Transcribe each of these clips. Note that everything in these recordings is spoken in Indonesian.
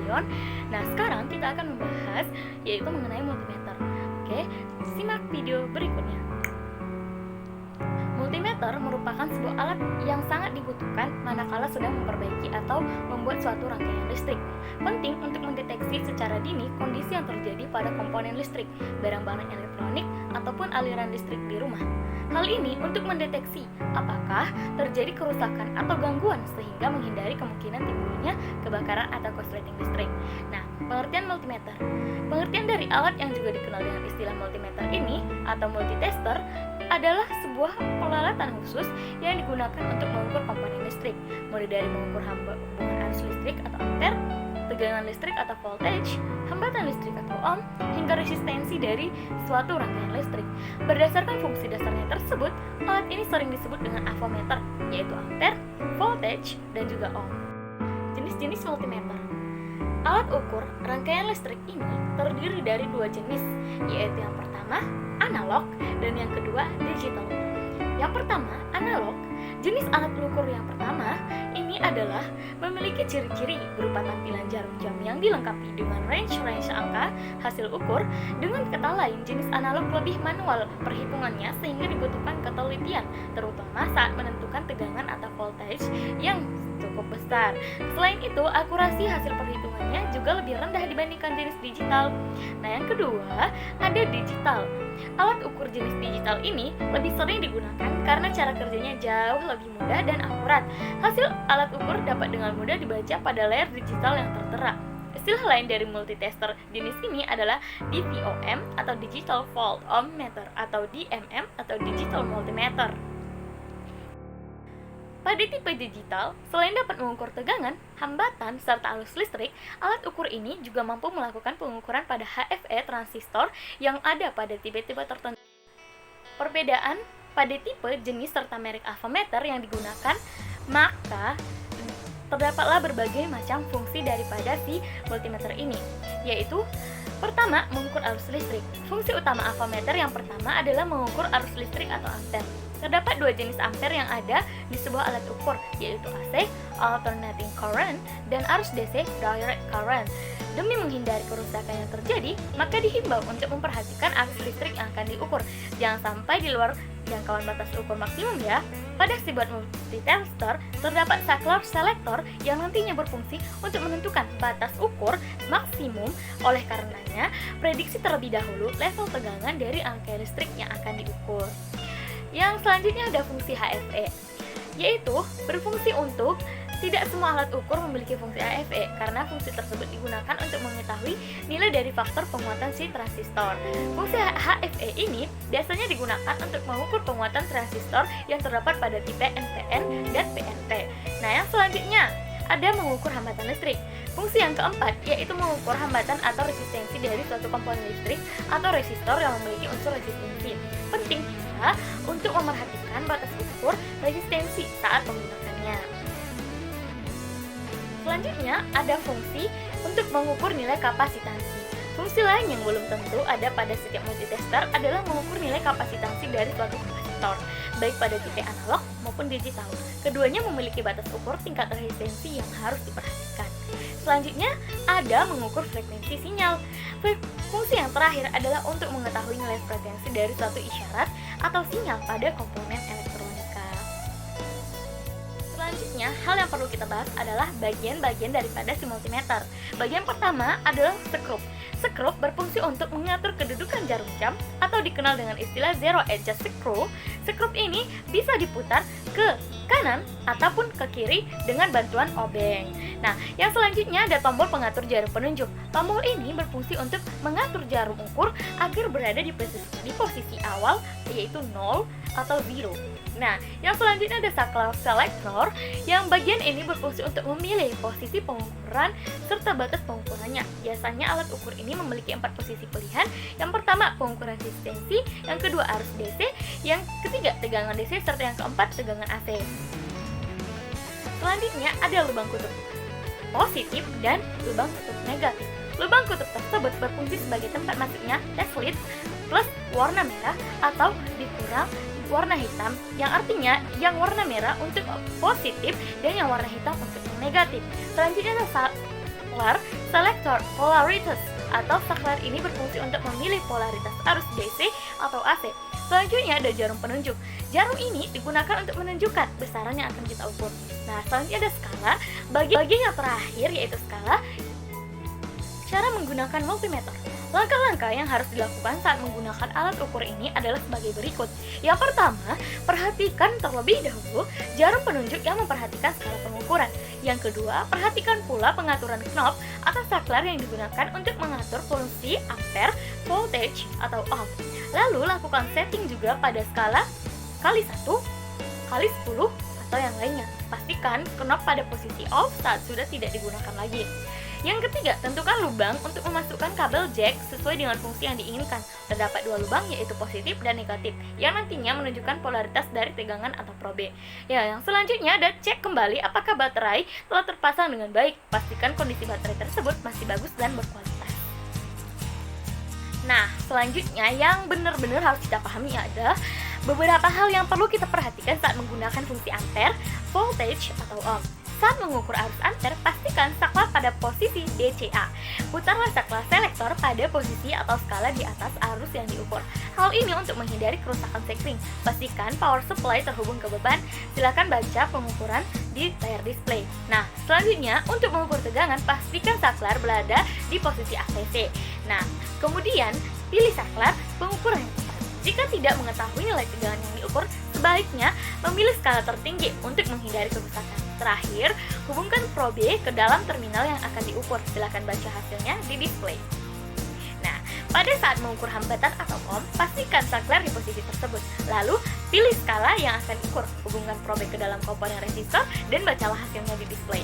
ion. Nah, sekarang kita akan membahas yaitu mengenai multimeter. Oke, simak video berikutnya. Multimeter merupakan sebuah alat yang sangat dibutuhkan manakala sedang memperbaiki atau membuat suatu rangkaian listrik. Penting untuk mendeteksi secara dini kondisi yang terjadi pada komponen listrik, barang-barang elektronik, ataupun aliran listrik di rumah. Hal ini untuk mendeteksi apakah terjadi kerusakan atau gangguan sehingga menghindari kemungkinan timbulnya kebakaran atau korsleting listrik. Nah, pengertian multimeter. Pengertian dari alat yang juga dikenal dengan istilah multimeter ini atau multitester adalah sebuah peralatan khusus yang digunakan untuk mengukur komponen listrik, mulai dari mengukur hubungan arus listrik atau ampere, tegangan listrik atau voltage, hambatan listrik atau ohm, hingga resistensi dari suatu rangkaian listrik. Berdasarkan fungsi dasarnya tersebut, alat ini sering disebut dengan avometer, yaitu ampere, voltage, dan juga ohm. Jenis-jenis multimeter. Alat ukur rangkaian listrik ini terdiri dari dua jenis, yaitu yang pertama, analog, dan yang kedua, digital. Yang pertama, analog. Jenis alat ukur yang pertama ini adalah memiliki ciri-ciri berupa tampilan jarum jam yang dilengkapi dengan range angka hasil ukur. Dengan kata lain, jenis analog lebih manual perhitungannya sehingga dibutuhkan ketelitian, terutama saat menentukan tegangan atau voltage yang cukup besar. Selain itu, akurasi hasil perhitungannya juga lebih rendah dibandingkan jenis digital. Nah, yang kedua, ada digital. Alat ukur jenis digital ini lebih sering digunakan karena cara kerjanya jauh lebih mudah dan akurat. Hasil alat ukur dapat dengan mudah dibaca pada layar digital yang tertera. Istilah lain dari multitester jenis ini adalah DVOM atau Digital Volt Ohm Meter atau DMM atau Digital Multimeter. Pada tipe digital, selain dapat mengukur tegangan, hambatan, serta arus listrik, alat ukur ini juga mampu melakukan pengukuran pada HFE transistor yang ada pada tipe-tipe tertentu. Perbedaan pada tipe, jenis, serta merek avometer yang digunakan, maka terdapatlah berbagai macam fungsi daripada si multimeter ini, yaitu pertama, mengukur arus listrik. Fungsi utama avometer yang pertama adalah mengukur arus listrik atau ampere. Terdapat dua jenis ampere yang ada di sebuah alat ukur, yaitu AC, alternating current, dan arus DC, direct current. Demi menghindari kerusakan yang terjadi, maka dihimbau untuk memperhatikan arus listrik yang akan diukur. Jangan sampai di luar jangkauan batas ukur maksimum ya. Pada si buat multitester, terdapat saklar selektor yang nantinya berfungsi untuk menentukan batas ukur maksimum. Oleh karenanya, prediksi terlebih dahulu level tegangan dari rangkaian listrik yang akan diukur. Yang selanjutnya ada fungsi HFE, yaitu berfungsi untuk tidak semua alat ukur memiliki fungsi HFE karena fungsi tersebut digunakan untuk mengetahui nilai dari faktor penguatan si transistor. Fungsi HFE ini biasanya digunakan untuk mengukur penguatan transistor yang terdapat pada tipe NPN dan PNP. Nah, yang selanjutnya ada mengukur hambatan listrik. Fungsi yang keempat yaitu mengukur hambatan atau resistensi dari suatu komponen listrik atau resistor yang memiliki unsur resistensi. Penting juga untuk memerhatikan batas ukur resistensi saat menggunakannya. Selanjutnya ada fungsi untuk mengukur nilai kapasitansi. Fungsi lain yang belum tentu ada pada setiap multitester adalah mengukur nilai kapasitansi dari suatu kapasitor, baik pada tipe analog maupun digital. Keduanya memiliki batas ukur tingkat resistensi yang harus diperhatikan. Selanjutnya ada mengukur frekuensi sinyal. Fungsi yang terakhir adalah untuk mengetahui nilai frekuensi dari suatu isyarat atau sinyal pada komponen elektronika. Selanjutnya, hal yang perlu kita bahas adalah bagian-bagian daripada si multimeter. Bagian pertama adalah skrup. Skrup berfungsi untuk mengatur kedudukan jarum jam atau dikenal dengan istilah zero edge screw. Skrup ini bisa diputar ke kanan ataupun ke kiri dengan bantuan obeng. Nah, yang selanjutnya ada tombol pengatur jarum penunjuk. Tombol ini berfungsi untuk mengatur jarum ukur agar berada di posisi awal, yaitu 0 atau 0. Nah, yang selanjutnya ada saklar selektor, yang bagian ini berfungsi untuk memilih posisi pengukuran serta batas pengukurannya. Biasanya alat ukur ini memiliki 4 posisi pilihan. Yang pertama, pengukuran resistensi, yang kedua arus DC, yang ketiga tegangan DC, serta yang keempat tegangan AC. Selanjutnya ada lubang kutub positif dan lubang kutub negatif. Lubang kutub tersebut berfungsi sebagai tempat masuknya test lead plus warna merah atau dikurang warna hitam, yang artinya yang warna merah untuk positif dan yang warna hitam untuk negatif. Selanjutnya ada saklar selector polaritas, atau saklar ini berfungsi untuk memilih polaritas arus DC atau AC. Selanjutnya ada jarum penunjuk. Jarum ini digunakan untuk menunjukkan besaran yang akan kita ukur. Nah, selanjutnya ada skala. Bagian yang terakhir yaitu skala. Cara menggunakan multimeter. Langkah-langkah yang harus dilakukan saat menggunakan alat ukur ini adalah sebagai berikut. Yang pertama, perhatikan terlebih dahulu jarum penunjuk yang memperhatikan skala pengukuran. Yang kedua, perhatikan pula pengaturan knob atau saklar yang digunakan untuk mengatur fungsi ampere, voltage, atau ohm. Lalu, lakukan setting juga pada skala kali 1, kali 10, atau yang lainnya. Pastikan knob pada posisi off saat sudah tidak digunakan lagi. Yang ketiga, tentukan lubang untuk memasukkan kabel jack sesuai dengan fungsi yang diinginkan. Terdapat dua lubang yaitu positif dan negatif, yang nantinya menunjukkan polaritas dari tegangan atau probe. Ya, yang selanjutnya ada cek kembali apakah baterai telah terpasang dengan baik. Pastikan kondisi baterai tersebut masih bagus dan berkualitas. Nah, selanjutnya yang benar-benar harus kita pahami adalah beberapa hal yang perlu kita perhatikan saat menggunakan fungsi ampere, voltage, atau ohm. Saat mengukur arus ampere, pastikan saklar pada posisi DCA. Putarlah saklar selektor pada posisi atau skala di atas arus yang diukur. Hal ini untuk menghindari kerusakan sekring. Pastikan power supply terhubung ke beban. Silakan baca pengukuran di layar display. Nah, selanjutnya untuk mengukur tegangan, pastikan saklar berada di posisi ACC. Nah, kemudian pilih saklar pengukuran yang tepat. Jika tidak mengetahui nilai tegangan yang diukur, sebaiknya memilih skala tertinggi untuk menghindari kerusakan. Terakhir, hubungkan probe ke dalam terminal yang akan diukur. Silakan baca hasilnya di display. Nah, pada saat mengukur hambatan atau ohm, pastikan saklar di posisi tersebut. Lalu, pilih skala yang akan diukur. Hubungkan probe ke dalam komponen resistor dan bacalah hasilnya di display.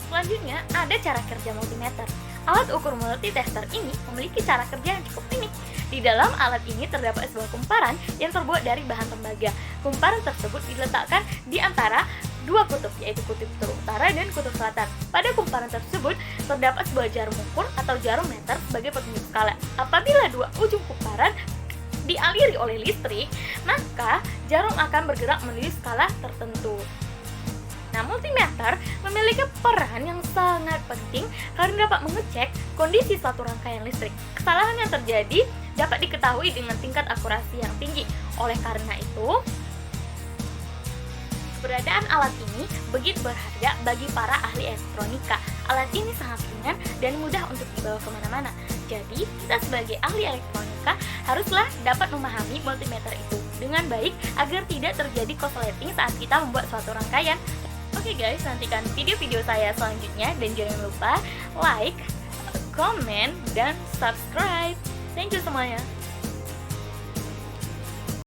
Selanjutnya, ada cara kerja multimeter. Alat ukur multitester ini memiliki cara kerja yang cukup unik. Di dalam alat ini terdapat sebuah kumparan yang terbuat dari bahan tembaga. Kumparan tersebut diletakkan di antara dua kutub, yaitu kutub utara dan kutub selatan. Pada kumparan tersebut terdapat sebuah jarum ukur atau jarum meter sebagai petunjuk skala. Apabila dua ujung kumparan dialiri oleh listrik, maka jarum akan bergerak menuju skala tertentu. Nah, multimeter memiliki peran yang sangat penting karena dapat mengecek kondisi suatu rangkaian listrik. Kesalahan yang terjadi dapat diketahui dengan tingkat akurasi yang tinggi. Oleh karena itu, keberadaan alat ini begitu berharga bagi para ahli elektronika. Alat ini sangat ringan dan mudah untuk dibawa kemana-mana. Jadi, kita sebagai ahli elektronika haruslah dapat memahami multimeter itu dengan baik agar tidak terjadi korsleting saat kita membuat suatu rangkaian. Oke guys, nantikan video-video saya selanjutnya dan jangan lupa like, comment, dan subscribe. Thank you semuanya.